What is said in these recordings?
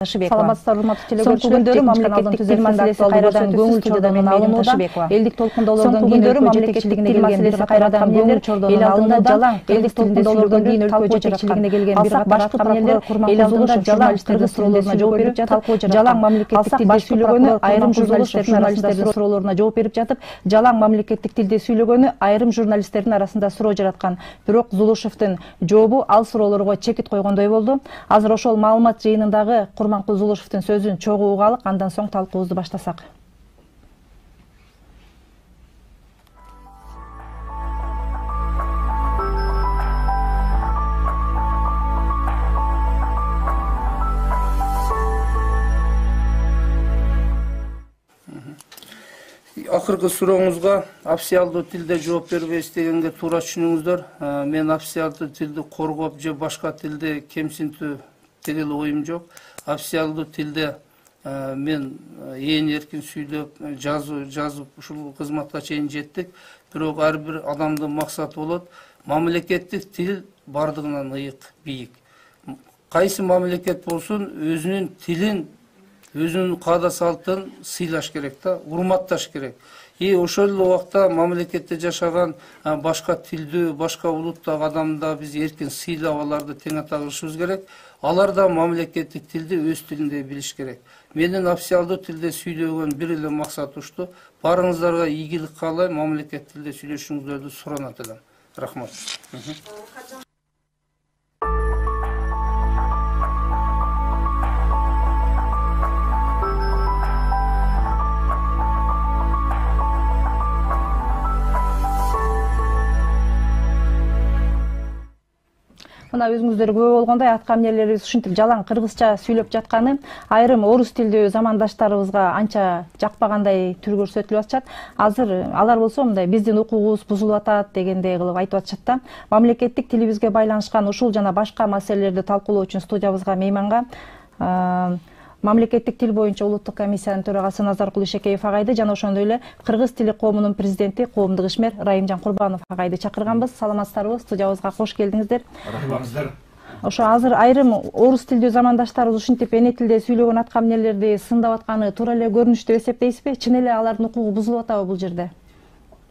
Саламатсыздар, урматтуу телекөрүүчүлөр, мамлекеттик тил маселеси кайрадан көңүл чордонуна алынууда. Элдик толкундоолордон кийин өлкө жетекчилигине келген бир кайрадан көңүл чордонуна алынууда. Элдик толкундоолордон кийин өлкө жетекчилигине келген бир катар камерлер эл алдында жалаң кыргыз суроолоруна жооп берип жатып, жалаң мамлекеттик тилде сүйлөгөнү айрым журналисттердин суроолоруна жооп берип жатып, жалаң мамлекеттик тилде сүйлөгөнү айрым журналисттердин арасында суроо жараткан. Бирок Зулушевдин жообу ал суроолорго чекит койгондой болду. Азыр ошол маалымат жыйынындагы Курманкул Зулушевдин сөзүн чогуу угалы, андан соң талкуубузду баштасак. Акыркы сурооңузга официалдуу тилде жооп бербей истегенге туура түшүнүңүздөр. Мен официалдуу тилди коргоп же башка тилде кемсинтүү деген оюм жок. Официалдуу тилде мен ээн эркин сүйлөп, жазып ушул кызматка чейин жеттик. Бирок ар бир адамдын максаты болот. Мамлекеттик тил бардыгынан ыйык, бийик. Кайсы мамлекет болсун, өзүнүн тилин, өзүнүн каада салтын сыйлаш керек да, урматташ керек. Ошол эле убакта мамлекетте жашаган башка тилдүү, башка улуттагы адамда биз эркин сыйлап аларды тең аталышыбыз керек. Алар да мамлекеттик тилди өз тилинде билиш керек. Менин официалдуу тилде сүйлөгөн бир эле максат ушту. Барыңыздарга ийгилик каалайм, мамлекеттик тилде сүйлөшүңүздөрдү суранат элем. Рахмат. Мына өзүңүздөр күбө болгондой аткан эмнелерибиз ушинтип жалаң кыргызча сүйлөп жатканы айрым орус тилдүү замандаштарыбызга анча жакпагандай түр көрсөтүлүп атышат. Азыр алар болсо мындай биздин укугубуз бузулуп атат дегендей кылып айтып атышат да. Мамлекеттик тилибизге байланышкан ушул жана башка маселелерди талкуулоо үчүн студиябызга мейманга Мамлекеттик тил боюнча улуттук комиссиянын төрагасы Назаркул Ишекеев агайды жана ошондой эле кыргыз тили коомунун президенти, коомдук ишмер Райымжан Курбанов агайды чакырганбыз. Саламатсыздарбы? Студиябызга кош келдиңиздер. Рахматыңыздар. Ошо азыр айрым орус тилдүү замандаштарыбыз ушинтип эне тилде сүйлөгөн аткан эмнелерди сындап атканы туура эле көрүнүш деп эсептейсизби? Чын эле алардын укугу бузулуп атабы бул жерде?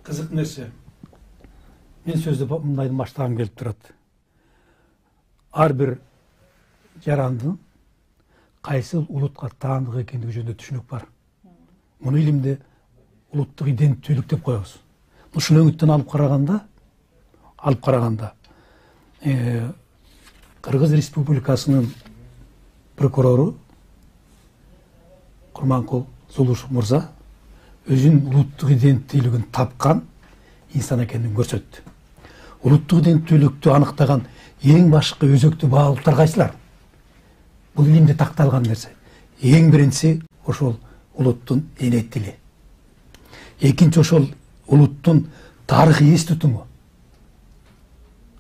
Кызык нерсе. Мен сөздү мындай баштагым келип турат. Ар бир жарандын кайсы улутка таандык экендиги жөнүндө түшүнүк бар. Муну илимде улуттук иденттүүлүк деп коебуз. Ушул өңүттөн алып караганда Кыргыз Республикасынын прокурору Курманкул Зулушев мырза өзүнүн улуттук иденттүүлүгүн тапкан инсан экенин көрсөттү. Улуттук иденттүүлүктү аныктаган эң башкы өзөктүү баалуулуктар кайсылар? Бул илимде такталган нерсе. Эң биринчиси ошол улуттун эне тили. Экинчи ошол улуттун тарыхый эс тутуму.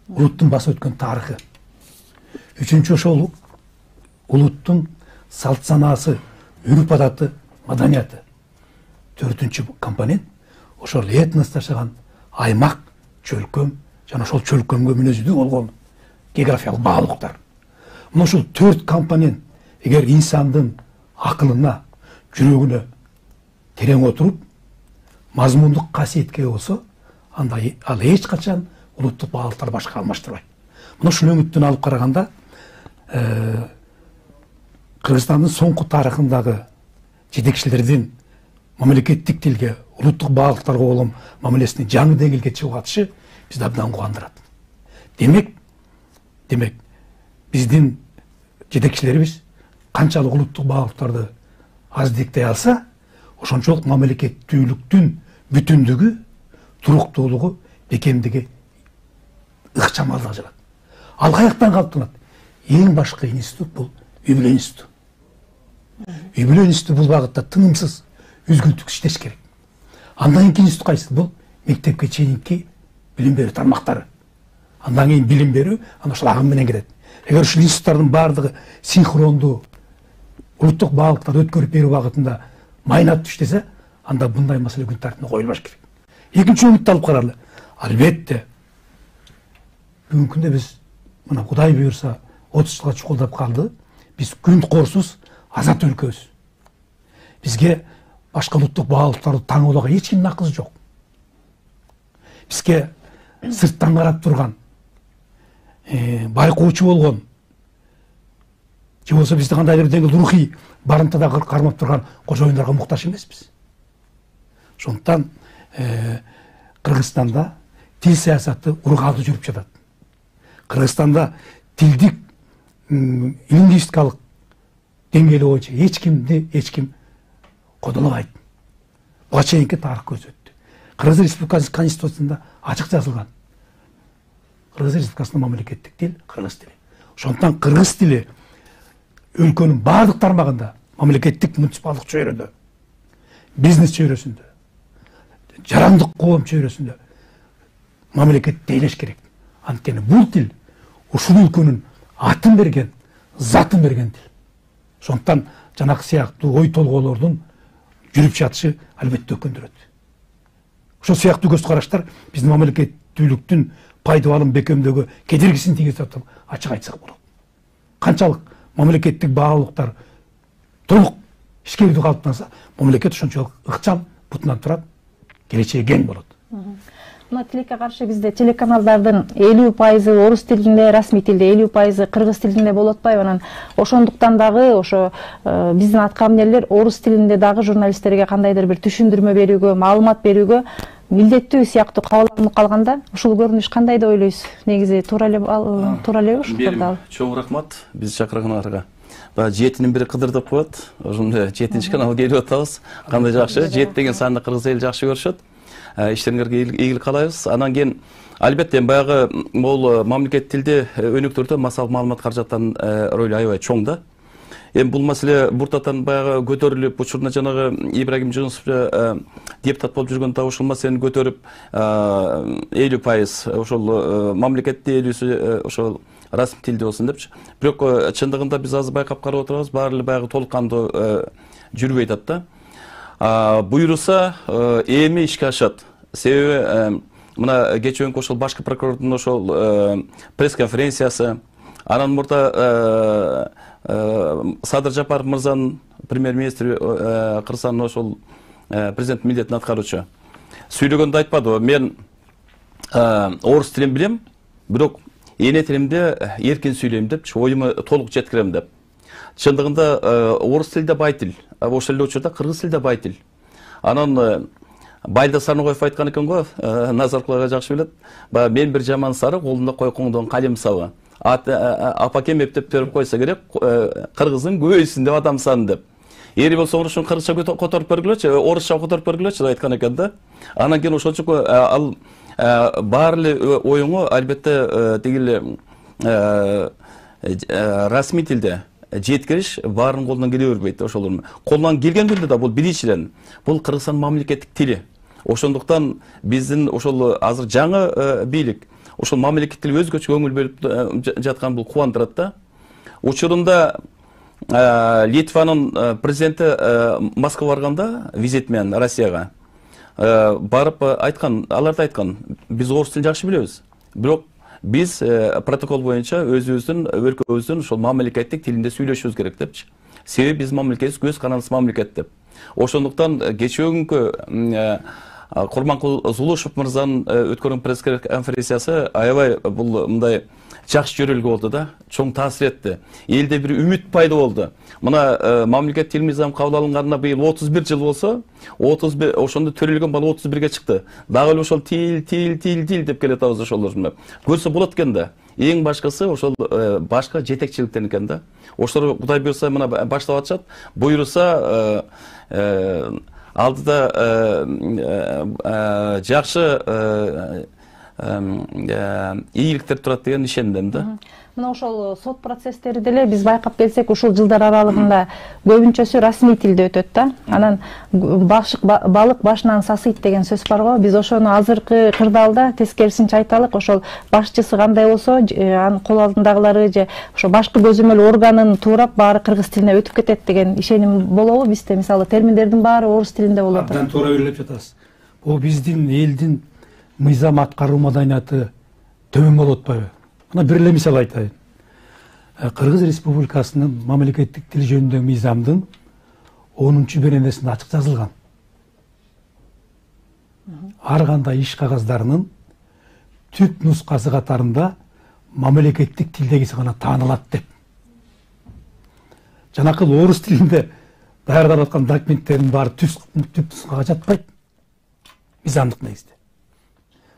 Улуттун басып өткөн тарыхы. Үчүнчү ошол улуттун салт санаасы, үрп адаты, маданияты. Төртүнчү компонент ошол этнос жашаган аймак, чөлкөм жана ошол чөлкөмгө мүнөздүү болгон географиялык баалуулуктар. Мына ушул төрт компонент эгер инсандын акылына, жүрөгүнө терең отуруп, мазмундук касиетке болсо, анда ал эч качан улуттук баалуулуктар башка алмаштырбайт. Мына ушул өңүттөн алып караганда, Кыргызстандын соңку тарыхындагы жетекчилердин мамлекеттик тилге, улуттук баалуулуктарга болгон мамилесинин жаңы деңгээлге чыгып атышы бизди абдан кубандырат. Демек, биздин жетекчилерибиз канчалык улуттук баалуулуктарды аздиктей алса, ошончолук мамлекеттүүлүктүн бүтүндүгү, туруктуулугу, бекемдиги ыкчамалдык ажырат. Ал каяктан калыптанат? Эң башкы институт бул үй бүлө институту. Үй бүлө институту бул багытта тынымсыз, үзгүлтүксүз иштеш керек. Андан кийинки институт кайсы? Бул мектепке чейинки билим берүү тармактары. Андан кийин билим берүү, ана ошол агым менен кетет. Эгер ушул институттардын баардыгы синхрондуу улуттук баалуулуктарды өткөрүп берүү багытында майнап иштесе, анда мындай маселе күн тартибине коюлбаш керек. Экинчи өңүттү алып карайлы. Албетте, бүгүнкү күндө биз мына Кудай буйрса 30 жылга чукулдап калды. Биз күн корсуз азат өлкөбүз. Бизге башка улуттук баалыктарды таңоолого эч кимдин акысы жок. Бизге сырттан карап турган, байкоочу болгон, же болбосо бизди кандайдыр бир деңгээлде рухий барымтада кармап турган кожоюндарга муктаж эмеспиз. Ошондуктан Кыргызстанда тил саясаты ургаалуу жүрүп жатат. Кыргызстанда тилдик лингвистикалык деңгээли боюнча эч ким кодолобойт. Буга чейинки тарых көрсөттү. Кыргыз Республикасынын Конституциясында ачык жазылган. Кыргыз Республикасынын мамлекеттик тил кыргыз тили. Ошондуктан кыргыз тили өлкөнүн баардык тармагында, мамлекеттик муниципалдык чөйрөдө, бизнес чөйрөсүндө, жарандык коом чөйрөсүндө мамлекет дейлеш керек. Анткени бул тил ушул өлкөнүн атын берген, затын берген тил. Ошондуктан жанакы сыяктуу ой толгоолордун жүрүп жатышы албетте өкүндүрөт. Ошол сыяктуу көз караштар биздин мамлекеттүүлүктүн пайдаланым бекемдөөгө кедергисин тийгизет деп ачык айтсак болот. Канчалык мамлекеттик баалуулуктар толук ишкердүү калыптанса, мамлекет ошончолук ыкчам бутунан турат, келечеги кең болот. Мына тилекке каршы бизде телеканалдардын 50% орус тилинде, расмий тилде, 50% кыргыз тилинде болуп атпайбы? Анан ошондуктан дагы ошо биздин аткам эмнелер орус тилинде дагы журналисттерге кандайдыр бир түшүндүрмө берүүгө, маалымат берүүгө милдеттүү сыяктуу кабыл алынып калганда, ушул көрүнүш кандай деп ойлойсуз? Негизи туура элеби ушул? Чоң рахмат биз чакыргандарга. Баягы 7-нин бири Кыдыр деп коет. Ошондо 7-нчи каналга келип атабыз. Кандай жакшы, 7 деген санды кыргыз эл жакшы көрүшөт. Иштериңерге ийгилик каалайбыз. Анан кийин албетте баягы могул мамлекеттик тилде өнүктүрүүдө массалык маалымат каражаттын ролу аябай чоң да. Эми бул маселе буртатан баягы көтөрүлүп, учурунда жанагы Ибрагим Жунусов депутат болуп жүргөндө ушул маселени көтөрүп 50% ошол мамлекеттик элүүсү ошол расмий тилде болсун депчи. Бирок чындыгында биз азыр байкап карап отурабыз, баары эле баягы толук кандуу жүрбөй атат да. Буйруса эми ишке ашат. Себеби мына кечээкү ошол башкы прокурордун ошол пресс-конференциясы, анан мурда Садыр Жапаров мырзанын премьер-министри Кыргызстандын ошол президент милдетин аткаруучу сүйлөгөндө айтпадыбы? Мен орус тилин билем, бирок эне тилимде эркин сүйлөйм депчи, оюму толук жеткирем деп. Чындыгында орус тили да бай тил, ошол эле учурда кыргыз тили да бай тил. Анан Байлда Сарногоев айткан экен го, Назаркулайга жакшы билет. Баягы мен бир жаман сары, колунда кой коңдон калем сабы. Апакем эптеп берип койсо керек, кыргыздын көбөйсүн деп адам сан деп. Эри болсо ошон кыргызча которуп бергилечи, орусча которуп бергилечи деп айткан экен да. Анан кийин ошончо ал баары эле оюңу албетте тигил расмий тилде жеткириш баарын колунан келе бербейт. Ошол колунан келген күндө да бул биринчиден бул Кыргызстан мамлекеттик тили. Ошондуктан биздин ошол азыр жаңы бийлик ошол мамлекеттик тил өзгөчө көңүл бөлүп жаткан бул кубандырат да. Учурунда Литванын президенти Москвага барганда визит менен Россияга барып айткан, алар да айткан, биз орус тилин жакшы билебиз. Бирок биз протокол боюнча өзүбүздүн өлкөбүздүн ошол мамлекеттик тилинде сүйлөшүбүз керек депчи. Себеби биз мамлекетибиз көз карандысыз мамлекет деп. Ошондуктан кечөөкүнкү Курманкул Зулушев мырзанын өткөргөн пресс-конференциясы аябай бул мындай жакшы жөрөлгө болду да, чоң таасир этти. Элде бир үмүт пайда болду. Мына мамлекет тил мыйзам кабыл алынганына быйыл 31 жыл болсо, 31 ошондо төрөлгөн бала 31ге чыкты. Дагы эле ошол тил деп келет абыз ошолор. Көрсө болот экен да. Эң башкысы ошол башка жетекчиликтен экен да. Ошолор Кудай буйрса мына баштап атышат. Буйруса алдыда жакшы ийгиликтер турат деген ишендим да. Мына ошол сот процесстери деле биз байкап келсек, ушул жылдар аралыгында көбүнчөсү расмий тилде өтөт да. Анан балык башынан сасыйт деген сөз бар го. Биз ошону азыркы кырдаалда тескерисинче айталык. Ошол башчысы кандай болсо, анын кол алдындагылары же ошо башкы көзөмөл органын туурап баары кыргыз тилине өтүп кетет деген ишеним болобу? Бизде мисалы терминдердин баары орус тилинде болот. Абдан туура белгилеп жатасыз. Бул биздин элдин мыйзам аткаруу маданияты төмөн болуп атпайбы? Мына бир эле мисал айтайын. Кыргыз Республикасынын мамлекеттик тил жөнүндөгү мыйзамдын 10 беренесинде ачык жазылган. Ар кандай иш кагаздарынын түп нускасы катарында мамлекеттик тилдегиси гана таанылат деп. Жанакы орус тилинде даярдалып аткан документтердин баары түп нускага жатпайт. Мыйзамдык негизде.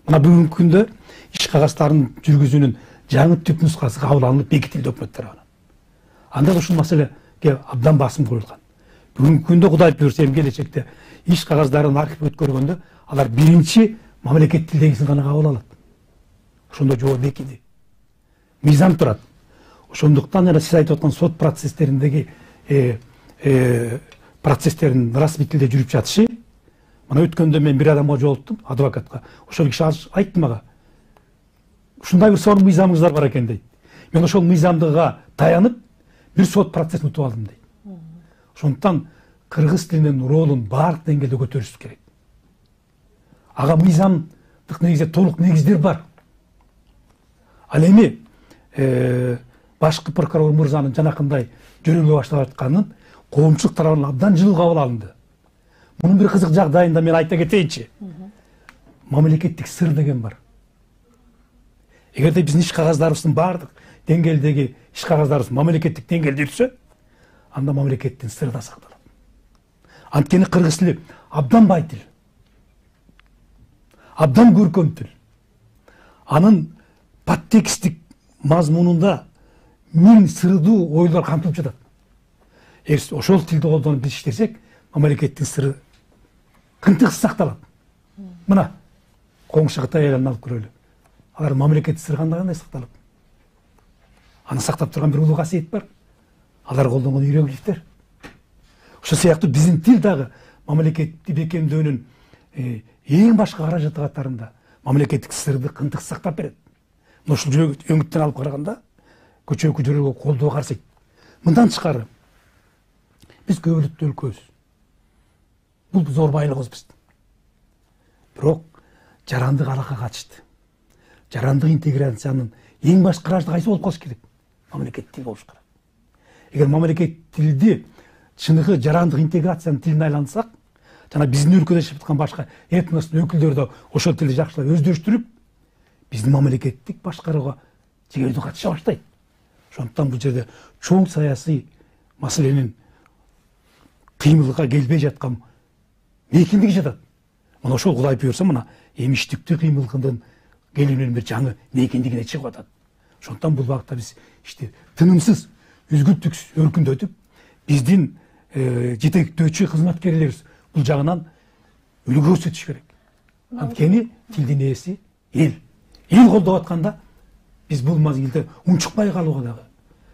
Мына бүгүнкү күндө иш кагаздарын жүргүзүүнүн жаңы түп нускасы кабыл алынып бекитилди өкмөт тарабынан. Анда ушул маселеге абдан басым коюлган. Бүгүнкү күндө Кудай буйрса эми келечекте иш кагаздарын архив өткөргөндө алар биринчи мамлекет тилдегисин гана кабыл алат. Ошондо жол бекиди. Мыйзам турат. Ошондуктан эле сиз айтып аткан сот процесстериндеги процесстердин расмий тилде жүрүп жатышы, мына өткөндө мен бир адамга жолуктум, адвокатка. Ошол киши айтты мага. Ушундай бир сонун мыйзамыңыздар бар экен дейт. Мен ошол мыйзамдыга таянып бир сот процессин утуп алдым дейт. Ошондуктан кыргыз тилинин ролун баардык деңгээлде көтөрүш керек. Ага мыйзамдык негизде толук негиздер бар. Ал эми башкы прокурор мырзанын жанакындай жөрөңгө баштап атканын коомчулук тарабынан абдан жылуу кабыл алынды. Мунун бир кызык жагдайында мен айта кетейинчи. Мамлекеттик сыр деген бар. Эгерде биздин иш кагаздарыбыздын баардык деңгээлдеги иш кагаздарыбыз мамлекеттик деңгээлде жүрсө, анда мамлекеттин сыры да сакталат. Анткени кыргыз тили абдан бай тил. Абдан көркөм тил. Анын подтекстик мазмунунда миң сырдуу ойлор камтылып жатат. Эгер ошол тилди колдонуп биз иштесек, мамлекеттин сыры кынтыксыз сакталат. Мына коңшу Кытай элин алып көрөлү. Алар мамлекеттик сыры кандай сакталат. Аны сактап турган бир улуу касиет бар. Алар колдонгон иероглифтер. Ошол сыяктуу биздин тил дагы мамлекетти бекемдөөнүн эң башкы каражаты катарында мамлекеттик сырды кынтыксыз сактап берет. Ушул өңүттөн алып караганда көчөкү жөрөгө колдоо карсайт. Мындан тышкары биз көбөлүктүү өлкөбүз. Бул зор байлыгыбыз биздин. Бирок жарандык алакка катышты. Жарандык интеграциянын эң башкы каражаты кайсы болуп калыш керек? Мамлекеттик тил болуш керек. Эгер мамлекеттик тилди чыныгы жарандык интеграциянын тилине айлантсак, жана биздин өлкөдө жашап аткан башка этностун өкүлдөрү да ошол тилди жакшылап өздөштүрүп, биздин мамлекеттик башкарууга жегердүү катыша баштайт. Ошондуктан бул жерде чоң саясий маселенин кыймылга келбей жаткан мейкиндиги жатат. Мына ошол Кудай буйрса мына эмиштиктүү кыймылдын келүүнүн бир жаңы мейкиндигине чыгып атат. Ошондуктан бул багытта биз тынымсыз үзгүлтүксүз өркүндөтүп, биздин жетектөөчү кызматкерлерибиз бул жагынан үлгү көрсөтүш керек. Анткени тилдин ээси эл. Эл колдоп атканда биз бул мазгилде унчукпай калууга дагы,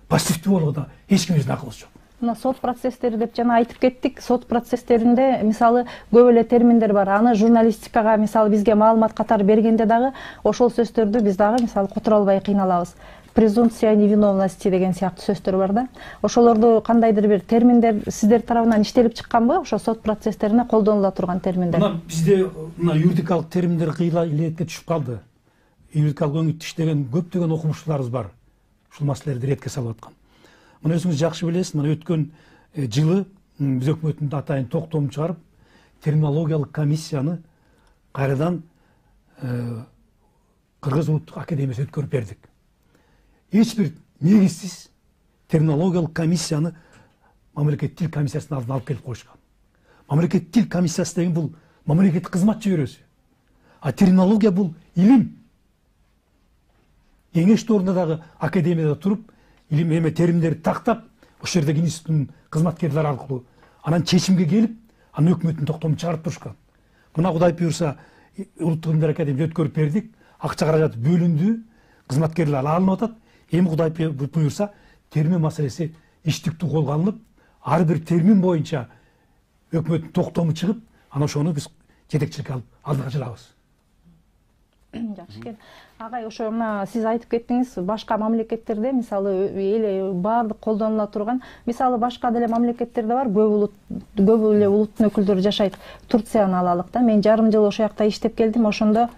пассивдүү болууга да эч кимибиздин акылыбыз жок. Мына сот процесстери деп жана айтып кеттик. Сот процесстеринде мисалы көп эле терминдер бар. Аны журналистикага мисалы бизге маалымат катары бергенде дагы ошол сөздөрдү биз дагы мисалы которо албай кыйналабыз. Презумпция невиновности деген сыяктуу сөздөр бар да. Ошолорду кандайдыр бир терминдер сиздер тарабынан иштелип чыкканбы? Ошо сот процесстерине колдонула турган терминдер. Мына бизде мына юридикалык терминдер кыйла илетке түшүп калды. Юридикалык өңүттү иштеген көптөгөн окумуштууларыбыз бар. Ушул маселелерди ретке салып аткан. Мына өзүңүз жакшы билесиз, мына өткөн жылы биз өкмөттүн атайын токтомун чыгарып, терминологиялык комиссияны кайрадан Кыргыз Улуттук Академиясы өткөрүп бердик. Эч бир негизсиз терминологиялык комиссияны мамлекеттик тил комиссиясынын алдына алып келип коюшкан. Мамлекеттик тил комиссиясы деген бул мамлекеттик кызмат жүйөрөсү. А терминология бул илим. Кеңеш орунда дагы академияда туруп, илим эме терминдерди тактап, ошол жердеги институттун кызматкерлери аркылуу анан чечимге келип, анан өкмөттүн токтомун чыгарып турушкан. Мына Кудай буйрса Улуттук илимдер академиясы өткөрүп бердик, акча каражаты бөлүндү, кызматкерлер алынып атат. Эми Кудай буйрса термин маселеси иштиктүү колго алынып, ар бир термин боюнча өкмөттүн токтому чыгып, анан ошону биз жетекчиликке алып алдыга жылабыз. Жакшы экен. Агай, ошо мына сиз айтып кеттиңиз, башка мамлекеттерде мисалы эле баардык колдонула турган, мисалы башка деле мамлекеттерде бар, көп эле улуттун өкүлдөрү жашайт. Турцияны алалык да. Мен жарым жыл ошол жакта иштеп келдим. Ошондо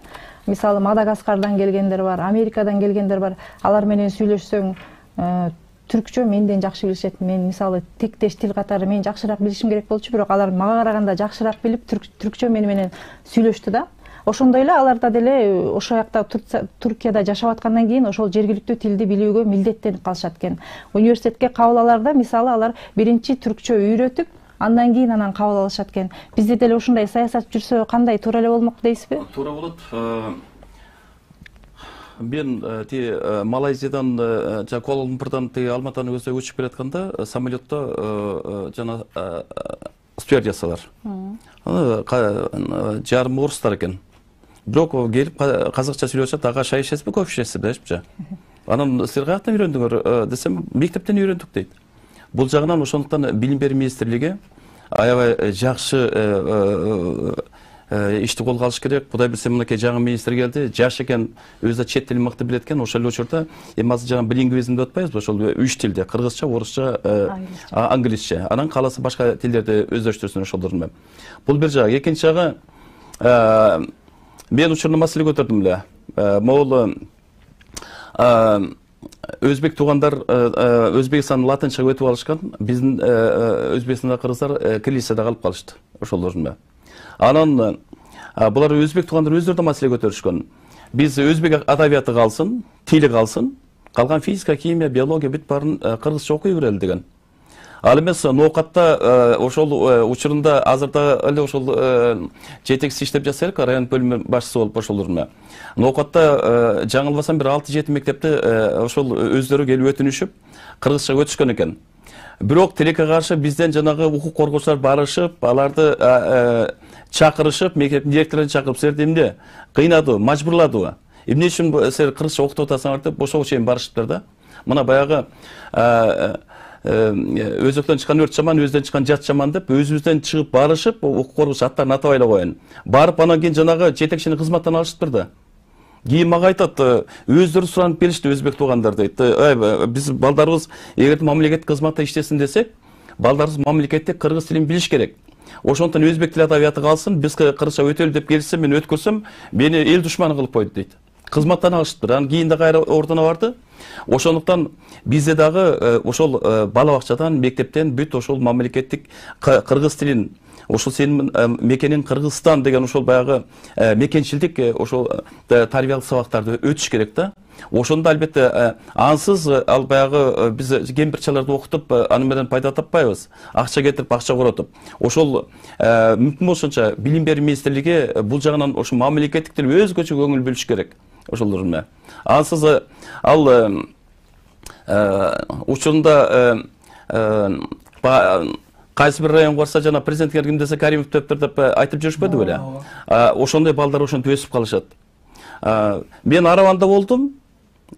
мисалы Мадагаскардан келгендер бар, Америкадан келгендер бар. Алар менен сүйлөшсөң, түркчө менден жакшы билишет. Мен мисалы тектеш тил катары мен жакшыраак билишим керек болчу, бирок алар мага караганда жакшыраак билип түркчө менен сүйлөштү да. Ошондой эле аларда деле ошол жакта Туркияда жашап аткандан кийин ошол жергиликтүү тилди билүүгө милдеттенип калышат экен. Университетке кабыл аларда мисалы алар биринчи түркчө үйрөтүп, андан кийин анан кабыл алышат экен. Бизде деле ушундай саясат жүрсө кандай, туура эле болмок дейсизби? Туура болот. Мен Малайзиядан Куала-Лумпурдан Алматыга көчүп келатканда самолетто жана стюардессалар. Жарым орустар экен. Бирок келип казакча сүйлөшөт, ага шай ичесизби, кофе ичесизби депчи. Анан силер каяктан үйрөндүңөр десем, мектептен үйрөндүк дейт. Бул жагынан ошондуктан билим берүү министрлиги аябай жакшы ишти колго алыш керек. Кудай билсе, мынакей жаңы министр келди, жаш экен, өзү да чет тилин мыкты билет экен. Ошол эле учурда эми азыр жаңы билингвизм деп атпайбызбы? Ошол 3 тилде, кыргызча, орусча, англисче. Анан каласы башка тилдерди өздөштүрсүн ошолордун менен. Бул бир жагы. Экинчи жагы, мен учурда маселе көтөрдүм эле. Могул өзбек туугандар Өзбекстан латынчага өтүп алышкан, биздин Өзбекстанда кыргыздар кириллицада калып калышты ошолордун менен. Анан булар өзбек туугандар өздөрү да маселе көтөрүшкөн. Биз өзбек адабияты калсын, тили калсын, калган физика, химия, биология бүт баарын кыргызча окуй берели деген. Ал эмес ноокатта ошол учурунда азырда эле ошол жетекчи иштеп жасайбык, район бөлүмү башчысы болуп ошолор менен. Ноокатта жаңылбасам бир 6-7 мектепте ошол өздөрү келип өтүнүшүп, кыргызча өтүшкөн экен. Бирок тилекке каршы бизден жанагы укук коргоочулар барышып, аларды чакырышып, мектептин директорун чакырып, силерди эмне кыйнады, мажбурлады. Эмне үчүн силер кыргызча окутуп атасыңар деп ошого чейин барышыптыр да. Мына баягы өзөктөн чыккан өрт жаман, өздөн чыккан жат жаман деп өзүбүздөн чыгып барышып, укук коргоочу аттарын атап эле коеюн. Барып анан кийин жанагы жетекчини кызматтан алышыптыр да. Кийин мага айтат, өздөрү суранып келишти, өзбек туугандар дейт. Биз балдарыбыз эгер мамлекеттик кызматта иштесин десек, балдарыбыз мамлекетте кыргыз тилин билиш керек. Ошондон өзбек тил адабияты калсын, биз кыргызча өтөлү деп келишсем, мен өткөрсөм, мени эл душманы кылып койду дейт. Кызматтан алышыптыр. Анан кийин да кайра ордуна барды. Ошондуктан бизде дагы ошол бала бакчадан, мектептен бүт ошол мамлекеттик кыргыз тилин, ошол сенин мекениң Кыргызстан деген ошол баягы мекенчилдик ошол тарбиялык сабактарды өтүш керек да. Ошондо албетте ансыз ал баягы биз кемпирчаларды окутуп, аны менен пайда таппайбыз. Акча кетирип, акча коротуп. Ошол мүмкүн болсонча билим берүү министрлиги бул жагынан ошо мамлекеттик тил өзгөчө көңүл бөлүш керек ошолор менен. Ансыз ал учурунда кайсы бир районго барса жана президентке ким десе Каримов дептир деп айтып жүрүшпөдү беле. Ошондой балдар ошентип өсүп калышат. Мен Араванда болдум.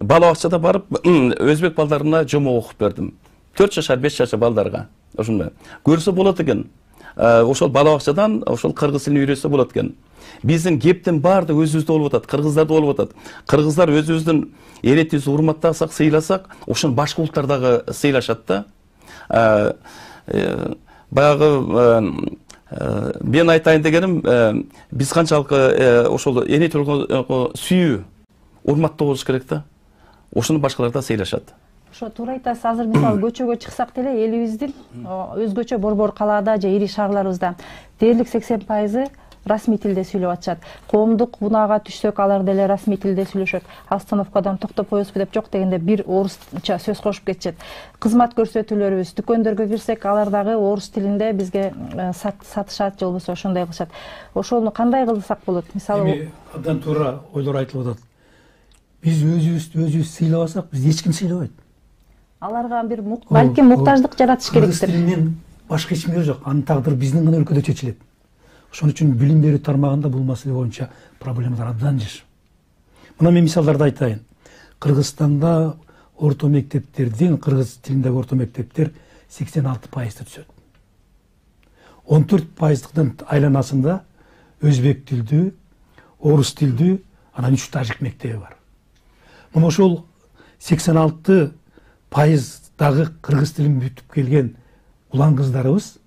Бала бакчада барып, өзбек балдарына жомо окуп бердим. 4 жашар, 5 жашар балдарга. Ошондой. Көрсө болот экен. Ошол бала бакчадан ошол кыргыз тилин үйрөтсө болот экен. Биздин кептин баарды өзүбүздө болуп атат, кыргыздарда болуп атат. Кыргыздар өзүбүздүн эретибизди урматтасак, сыйласак, ошон башка улуттар дагы сыйлашат да. Баягы мен айтайын дегеним, биз канчалык ошол эне тилге сүйүү, урматтоо болуш керек да. Ошону башкалар да сыйлашат. Ошо туура айтасыз. Азыр мисалы көчөгө чыксак деле элибиздин өзгөчө борбор калаада же ири шаарларыбызда дээрлик 80% расмий тилде сүйлөп атышат. Коомдук унаага түшсөк, алар деле расмий тилде сүйлөшөт. Остановкадан токтоп коесузбу деп жок дегенде бир орусча сөз кошуп кетишет. Кызмат көрсөтүүлөрүбүз, дүкөндөргө кирсек, алар дагы орус тилинде бизге сатышат же болбосо ошондой кылышат. Ошону кандай кылсак болот? Мисалы, абдан туура ойлор айтылып атат. Биз өзүбүздү сыйлабасак, биз эч ким сыйлабайт. Аларга бир балким муктаждык жаратыш керектир. Кыргыз тилинен башка эч нерсе жок. Анын тагдыры биздин гана өлкөдө чечилет. Ошон үчүн билим берүү тармагында бул маселе боюнча проблемалар абдан жиш. Мына мен мисалдарды айтайын. Кыргызстанда орто мектептердин, кыргыз тилиндеги орто мектептер 86% түшөт. 14%дын айланасында өзбек тилдүү, орус тилдүү, анан 3 тажик мектеби бар. Мына ошол 86% дагы кыргыз тилин бүтүп келген улан кыздарыбыз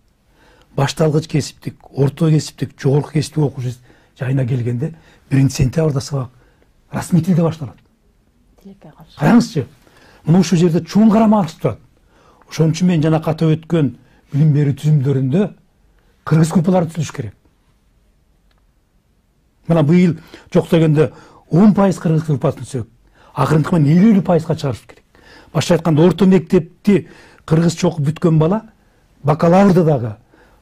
башталгыч кесиптик, орто кесиптик, жогорку кесиптик окуш жайына келгенде 1 сентябрда сабак расмий тилде башталат. Караңызчы. Мына ушул жерде чоң карамалдык турат. Ошон үчүн мен жана атап өткөн билим берүү түзүмдөрүндө кыргыз группалары түзүлүш керек. Мына быйыл жок дегенде 10% кыргыз группасын түзөк. Акырындык менен 50% чыгарыш керек. Башка айтканда орто мектепти кыргызча окуп бүткөн бала бакалаврда дагы,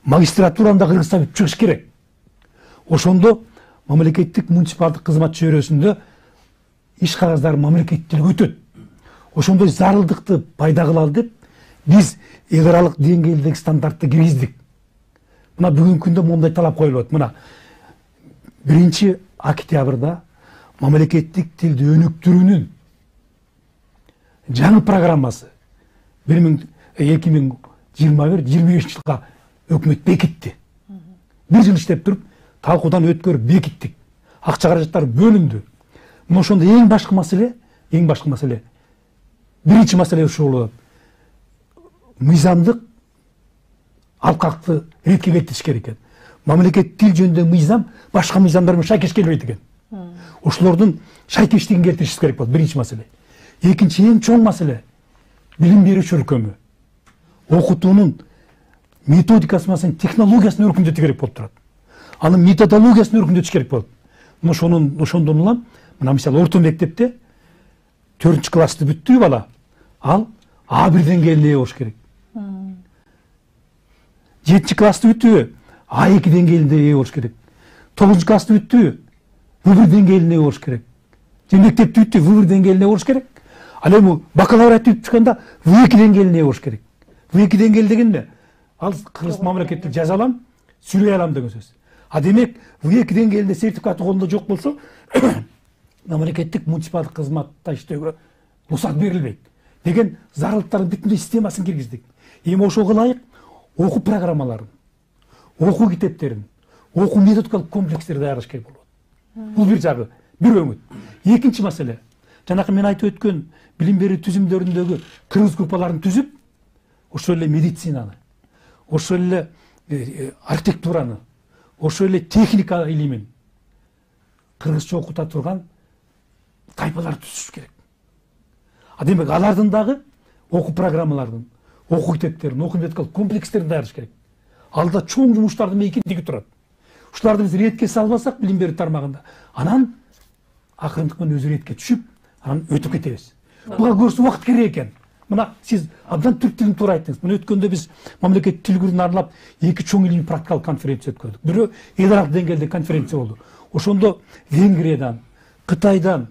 магистратуранда кыргызча бүтүп чыгыш керек. Ошондо мамлекеттик муниципалдык кызмат чөйрөсүндө иш кагаздары мамлекеттик тилге өтөт. Ошондой зарылдыкты пайда кылалы деп биз эл аралык деңгээлдеги стандартты киргиздик. Мына бүгүнкү күндө мондай талап коюлат. Мына 1 октябрда мамлекеттик тилди өнүктүрүүнүн жаңы программасы 2021-25 жылга өкмөт бекитти. 1 жыл иштеп туруп, талкуудан өткөрүп бекиттик. Акча каражаттары бөлүндү. Мына ошондо эң башкы маселе, биринчи маселе ушул болот. Мыйзамдык алкакты ретке келтириш керек экен. Мамлекеттик тил жөнүндөгү мыйзам башка мыйзамдар менен шайкеш келбейт экен. Ошолордун шайкештигин келтириш керек болот, биринчи маселе. Экинчи эң чоң маселе билим берүү чөлкөмү. Окутуунун методикасы менен технологиясын өркүндөтүш керек болуп турат. Анын методологиясын өркүндөтүш керек болот. Ошондон улам, мына мисалы орто мектепте 4-классты бүттү бала, ал А1 деңгээлине ээ болуш керек. 7-классты бүттү, А2 деңгээлинде ээ болуш керек. 9-классты бүттү, В1 деңгээлине ээ болуш керек. Же мектепти бүттү, В1 деңгээлине ээ болуш керек. Ал эми бакалавриатты бүтүп чыкканда В2 деңгээлине ээ болуш керек. В2 деңгээл деген эмне? Ал кыргыз мамлекеттик жаза алам, сүйлөй алам деген сөз. А демек В2 деңгээлинде сертификаты колунда жок болсо, мамлекеттик муниципалдык кызматта иштөөгө уруксат берилбейт деген зарылдыктардын бүтүндөй системасын киргиздик. Эми ошого ылайык окуу программаларын, окуу китептерин, окуу методикалык комплекстерди даярдаш керек болот. Бул бир жагы, бир өңүт. Экинчи маселе, жанакы мен айтып өткөн билим берүү түзүмдөрүндөгү кыргыз группаларын түзүп, ошол эле медицинаны, ошол эле архитектураны, ошол эле техника илимин кыргызча окута турган тайпалар түзүш керек. А демек алардын дагы окуу программаларын, окуу китептерин, окуу методикалык комплекстерин даярдаш керек. Алда чоң жумуштардын мейкиндиги турат. Ушуларды биз ретке салбасак билим берүү тармагында, анан акырындык менен өзү ретке түшүп, анан өтүп кетебиз. Буга көбүнчө убакыт керек экен. Мына сиз абдан түрк тилин туура айттыңыз. Мына өткөндө биз мамлекеттик тил күнүнө арналап 2 чоң илимий практикалык конференция өткөрдүк. Бирөө эл аралык деңгээлде конференция болду. Ошондо Венгриядан, Кытайдан,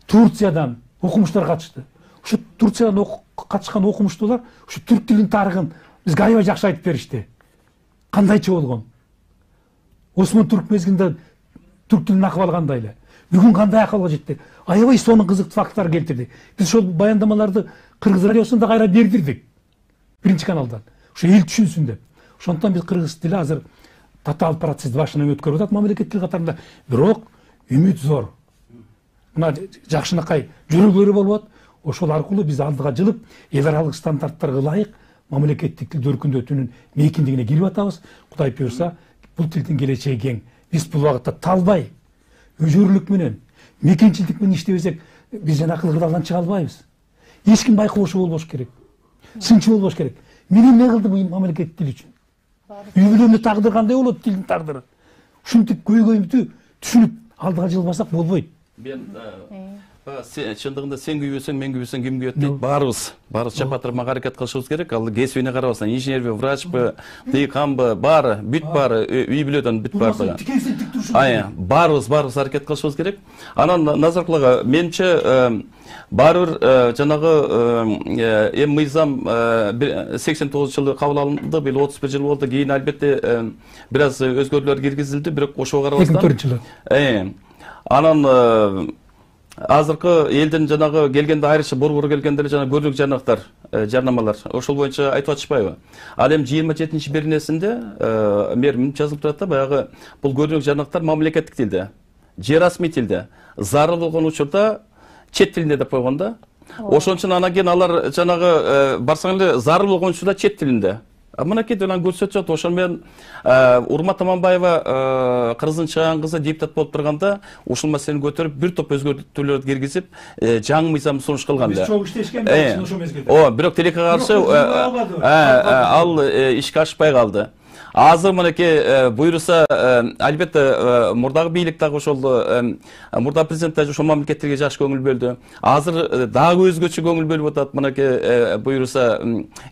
Турциядан окумуштар катышты. Ушу Турциядан катышкан окумуштуулар ушу түрк тилинин тарыхын бизге аябай жакшы айтып беришти. Кандайча болгон? Осман Турк мезгилинде түрк тилинин акыбалы кандай эле? Бүгүн кандай акыбалга жетти? Аябай сонун кызыктуу факттар келтирди. Биз ошол баяндамаларды кыргыз радиосунда кайра бердирдик. Биринчи каналдан. Ошо эл түшүнсүн деп. Ошондон биз кыргыз тили азыр татаал процессти башынан өткөрүп атат мамлекеттик тил катарында. Бирок үмүт зор. Мына жакшынакай жөрөгөлөрү болуп атат. Ошол аркылуу биз алдыга жылып, эл аралык стандарттарга ылайык мамлекеттик тилди өркүндөтүүнүн мейкиндигине кирип атабыз. Кудай буйрса, бул тилдин келечеги кең. Биз бул убакытта талбай, өжөрлүк менен, мекенчилдик менен иштебесек, биз жанакы кырдаалдан чыга албайбыз. Эч ким байкоошо болбош керек. Сынчы болбош керек. Мен эмне кылдым мамлекеттик тил үчүн? Үй бүлөмдү тагдыры кандай болот тилдин тагдыры? Ушинтип көйгөйүмдү түшүнүп алдыга жылбасак болбойт. Мен чындыгында сен күйбөсөң, мен күйбөсөң ким күйөт дейт. Баарыбыз чапатырмак аракет кылышыбыз керек. Ал кесибине карабастан инженерби, врачпы, дыйканбы, баары, бүт баары, үй бүлөдөн бүт баары. Баарыбыз аракет кылышыбыз керек. Анан Назаркулага менче баарбир жанагы эми мыйзам 89-жылы кабыл алынды, бил 31 жыл болду. Кийин албетте бир аз өзгөрүүлөр киргизилди, бирок ошого карабастан 2004-жылы. Анан азыркы элдин жанагы келгенде айрыкча борбор келгенде жана көрүнүк жарнактар, жарнамалар ошол боюнча айтып атышпайбы? Ал эми 27-беренесинде мээрим жазылып турат да, баягы бул көрүнүк жарнактар мамлекеттик тилде, же расмий тилде, зарыл болгон учурда чет тилинде деп койгон да. Ошон үчүн анан кийин алар жанагы барсаң эле зарыл болгон учурда чет тилинде. Мынакей делан көрсөтүп жатат. Ошон менен Урмат Аманбаева кыргыздын чыган кызы депутат болуп турганда ушул маселени көтөрүп бир топ өзгөртүүлөрдү киргизип, жаңы мыйзам сунуш кылган. Биз чогуу иштешкен ошол мезгилде. Бирок тилекке каршы ал ишке ашпай калды. Азыр мынакей буйруса, албетте мурдагы бийлик дагы ошол мурда президент да ошол мамлекеттерге жакшы көңүл бөлдү. Азыр дагы өзгөчө көңүл бөлүп атат. Мынакей буйруса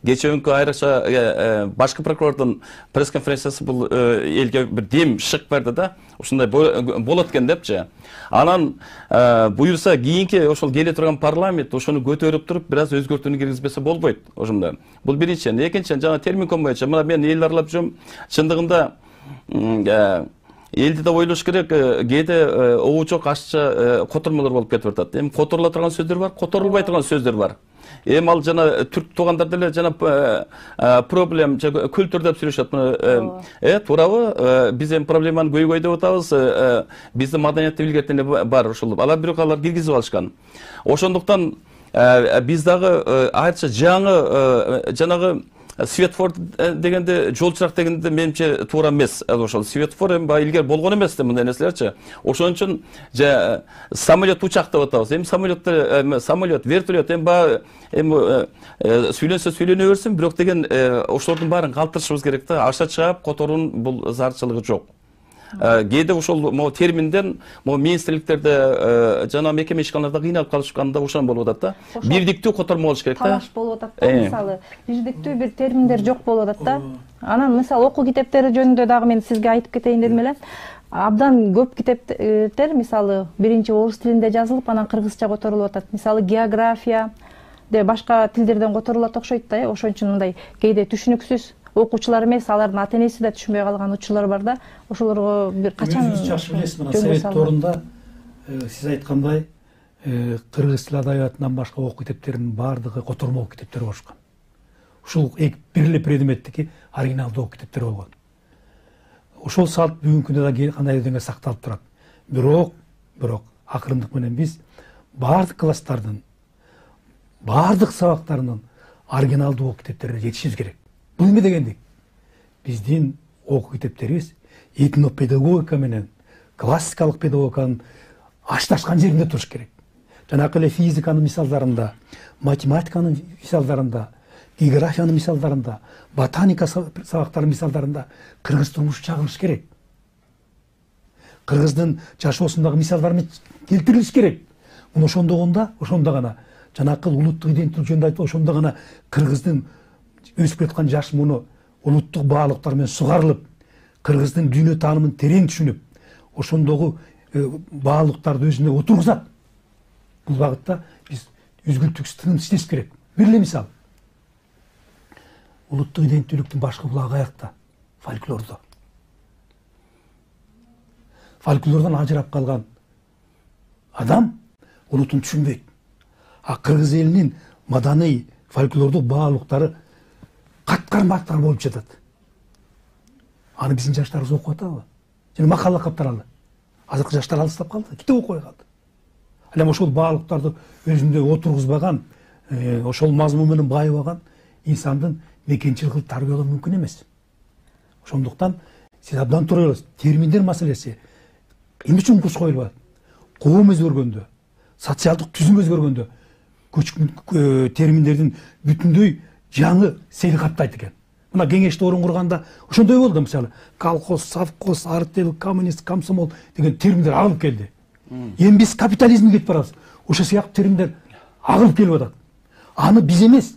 кечээкүнкү айрыкча башкы прокурордун пресс конференциясы бул элге бир дем шык берди да. Ушундай болот экен депчи. Анан буйруса кийинки ошол келе турган парламент ошону көтөрүп туруп бир аз өзгөртүүнү киргизбесе болбойт ошондо. Бул биринчиден. Экинчиден жана термин боюнча мына мен эл аралап жүрөм. Чындыгында элди да ойлош керек, кээде оочок ашча котормолор болуп кетип атат. Эми которула турган сөздөр бар, которулбай турган сөздөр бар. Эми ал жана түрк туугандар деле жана проблем, культур деп сүйлөшөт. Туурабы? Биз эми проблеманы көйгөй деп атабыз. Биздин маданиятты билгертен бар ошол. Бирок алар киргизип алышкан. Ошондуктан биз дагы айрыкча жаңы жанагы светофор дегенде, жол чырак дегенде менимче туура эмес. Ошол светофор эми илгери болгон эмес да мындай нерселерчи. Ошон үчүн самолет, учак деп атабыз. Эми самолет, вертолет эми сүйлөнсө сүйлөнө берсин, бирок деген ошолордун баарын калтырышыбыз керек да. Аша чыгып которуунун бул зарчылыгы жок. Кээде ошол терминден министрликтерде жана мекеме ишканаларда кыйналып калышканда ошон болуп атат да. Бирдиктүү котормо болуш керек да. Талаш болуп атат да, мисалы. Бирдиктүү бир терминдер жок болуп атат да. Анан мисалы окуу китептери жөнүндө дагы мен сизге айтып кетейин дедим эле. Абдан көп китептер мисалы биринчи орус тилинде жазылып, анан кыргызча которулуп атат. Мисалы география де башка тилдерден которулат окшойт да. Ошон үчүн мындай кээде түшүнүксүз окуучулар эмес, алардын ата-энеси да түшүнбөй калган учурлар бар да. Ошолорго бир качан жакшы билесиз, мына Совет дорунда сиз айткандай кыргыз тил адабиятынан башка окуу китептеринин баардыгы котормо окуу китептер болушкан. Ушул бир эле предметтики оригиналдуу окуу китептер болгон. Ошол салт бүгүнкү күндө да кандайдыр деңгээлде сакталып турат. Бирок акырындык менен биз баардык класстардын, баардык сабактарынын оригиналдуу окуу китептерине жетишибиз керек. Бул эме дегендик? Биздин окуу китептерибиз этнопедагогика менен классикалык педагогиканын ашташкан жеринде туруш керек. Жанакы эле физиканын мисалдарында, математиканын мисалдарында, географиянын мисалдарында, ботаника сабактарынын мисалдарында кыргыз турмушу чагылыш керек. Кыргыздын жашоосундагы мисалдар келтирилиш керек. Муну ошондо гана жанакы улуттук иденттүүлүк жөнүндө айтып, ошондо гана кыргыздын өсүп кеткан жаш муну улуттук баалыктар менен сугарылып, кыргыздын дүйнө таанымын терең түшүнүп, ошондогу баалыктарды өзүнө отургузат. Бул багытта биз үзгүлтүксүз тынымсыз иштеш керек. Бир эле мисал. Улуттук иденттүүлүктүн башкы булагы аякта? Фольклордо. Фольклордон ажырап калган адам улутун түшүнбөйт. А кыргыз элинин маданий фольклордук баалыктары каткар болуп жатат. Аны биздин жаштарыбыз окуп атабы? Жана макал лакаптар азыркы жаштар алыстап калды, китеп окубай калды. Ал эми ошол баалыктарды өзүндө отургузбаган, ошол мазмун менен байыбаган инсандын мекенчилик кылып тарбиялоо мүмкүн эмес. Ошондуктан сиз абдан туура ойлойсуз. Терминдер маселеси эмне үчүн курс коюлбайт? Коом өзгөргөндө, социалдык түзүм өзгөргөндө терминдердин бүтүндөй жаңы сел каптайт экен. Мына кеңеште орун курганда ошондой болду, мисалы колхоз, совхоз, артел, коммунист, комсомол деген терминдер агылып келди. Эми биз капитализмге кетип барабыз. Ошо сыяктуу терминдер агылып келип атат. Аны биз эмес,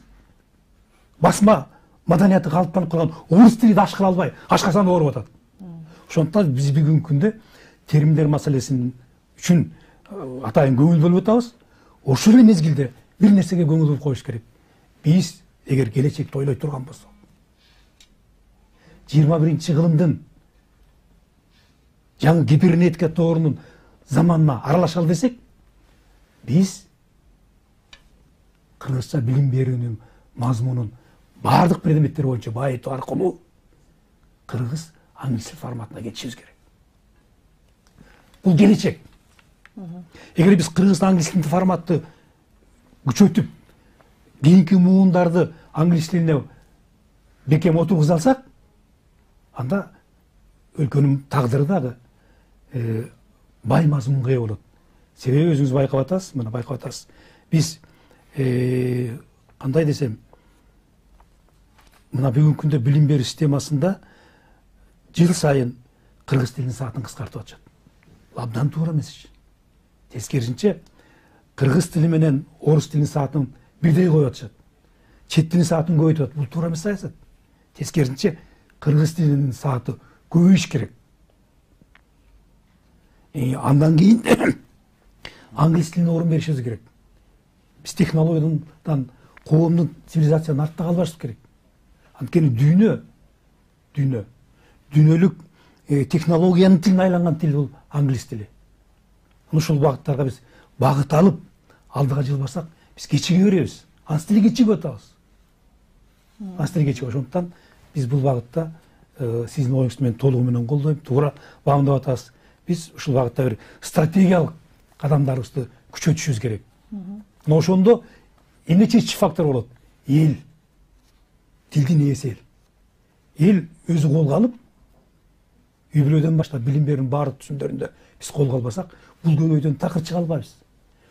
басма маданияты калыптанып калган орус тили да ашкыра албай, ашкасаны ооруп атат. Ошондуктан биз бүгүнкү күндө терминдер маселесин үчүн атайын көңүл бөлүп атабыз. Ошол эле мезгилде бир нерсеге көңүл бөлүп коюш керек. Биз эгер келечекти ойлой турган болсок, 21-кылымдын жаңы кибернетика тоорунун заманына аралашалы десек, биз кыргызча билим берүүнүн мазмунун бардык предметтер боюнча байытуу аркылуу кыргыз англис тил форматына кетишибиз керек. Бул келечек. Эгер биз кыргыз англис тил форматты күчөтүп, кийинки муундарды англис тилине бекем отургуза алсак, анда өлкөнүн тагдыры дагы бай мазмунга ээ болот. Себеби өзүңүз байкап атасыз, мына байкап атасыз. Биз кандай десем, мына бүгүнкү күндө билим берүү системасында жыл сайын кыргыз тилинин саатын кыскартып атышат. Абдан туура эмес. Тескерисинче, кыргыз тили менен орус тилинин саатын бирдей коюп атышат. Чет тилинин саатын көбөйтүп атат. Бул туура эмес саясат. Тескерисинче, кыргыз тилинин сааты көбөйүш керек. Андан кийин англис тилине орун беришибиз керек. Биз технологиядан, коомдун, цивилизациянын артта калбашыбыз керек. Анткени дүйнөлүк технологиянын тилине айланган тил бул англис тили. Ушул багыттарга биз багыт алып, алдыга жылбасак, биз кечиге беребиз. Анс тили кечигип атабыз. Ошондуктан биз бул багытта сиздин оюңузду мен толугу менен колдойм, туура багымдап атасыз. Биз ушул багытта бир стратегиялык кадамдарыбызды күчөтүшүбүз керек. Мына ошондо эмне чечүүчү фактор болот? Эл. Тилдин ээси эл. Эл өзү колго алып, үй бүлөдөн баштап билим берүүнүн баардык түсүмдөрүндө биз колго албасак, бул көбөйдөн такыр чыга албайбыз.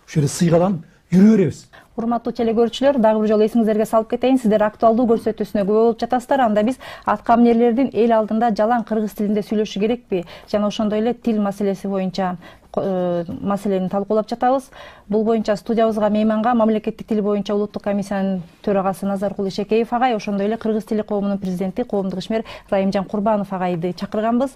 Ошол жерде сыйгаланып жүрө беребиз. Урматтуу телекөрүүчүлөр, дагы бир жолу эсиңиздерге салып кетейин, сиздер актуалдуу көрсөтүүсүнө күбө болуп жатасыздар. Анда биз аткаминерлердин эл алдында жалаң кыргыз тилинде сүйлөшү керекпи? Жана ошондой эле тил маселеси боюнча маселени талкуулап жатабыз. Бул боюнча студиябызга мейманга мамлекеттик тил боюнча улуттук комиссиянын төрагасы Назаркул Ишекеев агай, ошондой эле кыргыз тили коомунун президенти, коомдук ишмер Райымжан Курбанов агайды чакырганбыз.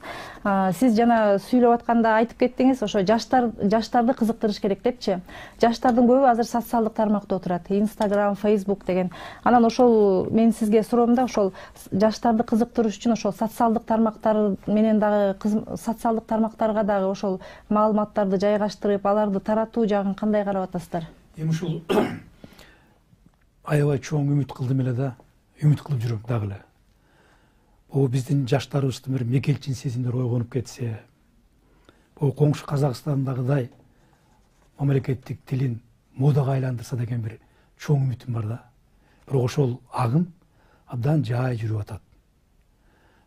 Сиз жана сүйлөп атканда айтып кеттиңиз, ошо жаштарды кызыктырыш керек депчи. Жаштардын көбү азыр социалдык тармакта отурат. Instagram, Facebook деген. Анан ошол мен сизге суроом да, ошол жаштарды кызыктырыш үчүн ошол социалдык тармактар менен дагы социалдык тармактарга дагы ошол маалыматтарды жайгаштырып, аларды таратуу жагын кандай карап атасыздар? Эми ушул аябай чоң үмүт кылдым эле да, үмүт кылып жүрөм дагы эле. Бул биздин жаштарыбыздын бир мекелчин сезимдер ойгонуп кетсе, бул коңшу Казакстандагыдай мамлекеттик тилин модага айландырса деген бир чоң үмүтүм бар да. Бирок ошол агым абдан жай жүрүп атат.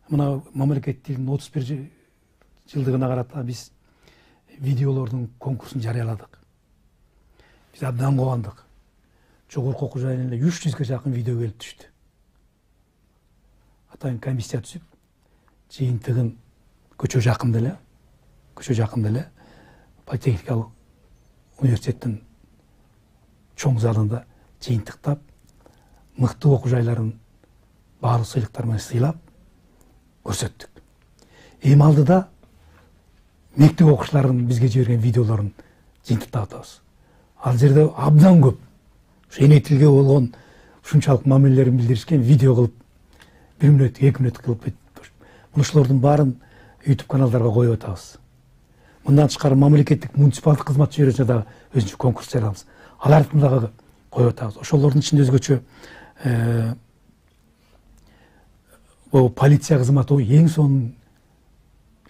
Мына мамлекеттик тилдин 31 жылдыгына карата биз видеолордун конкурсун жарыяладык. Биз абдан кубандык. Жогорку окуу жайынан эле 300ге жакын видео келип түштү. Атайын комиссия түзүп, жыйынтыгын көчө жакында эле политехникалык университеттин чоң залында жыйынтыктап, мыкты окуу жайларын баардык сыйлыктар менен сыйлап көрсөттүк. Эми алдыда мектеп окуучуларынын бизге жиберген видеолорун жыйынтыктап атабыз. Ал жерде абдан көп эне тилге болгон ушунчалык мамилелерин билдиришкен видео кылып 1 мүнөт, 2 мүнөт кылып ушулардын баарын YouTube каналдарга коюп атабыз. Мындан тышкары мамлекеттик муниципалдык кызматчы жөнүндө дагы өзүнчө конкурс жарыябыз. Алардын дагы коюп атабыз. Ошолордун ичинде өзгөчө полиция кызматы эң сонун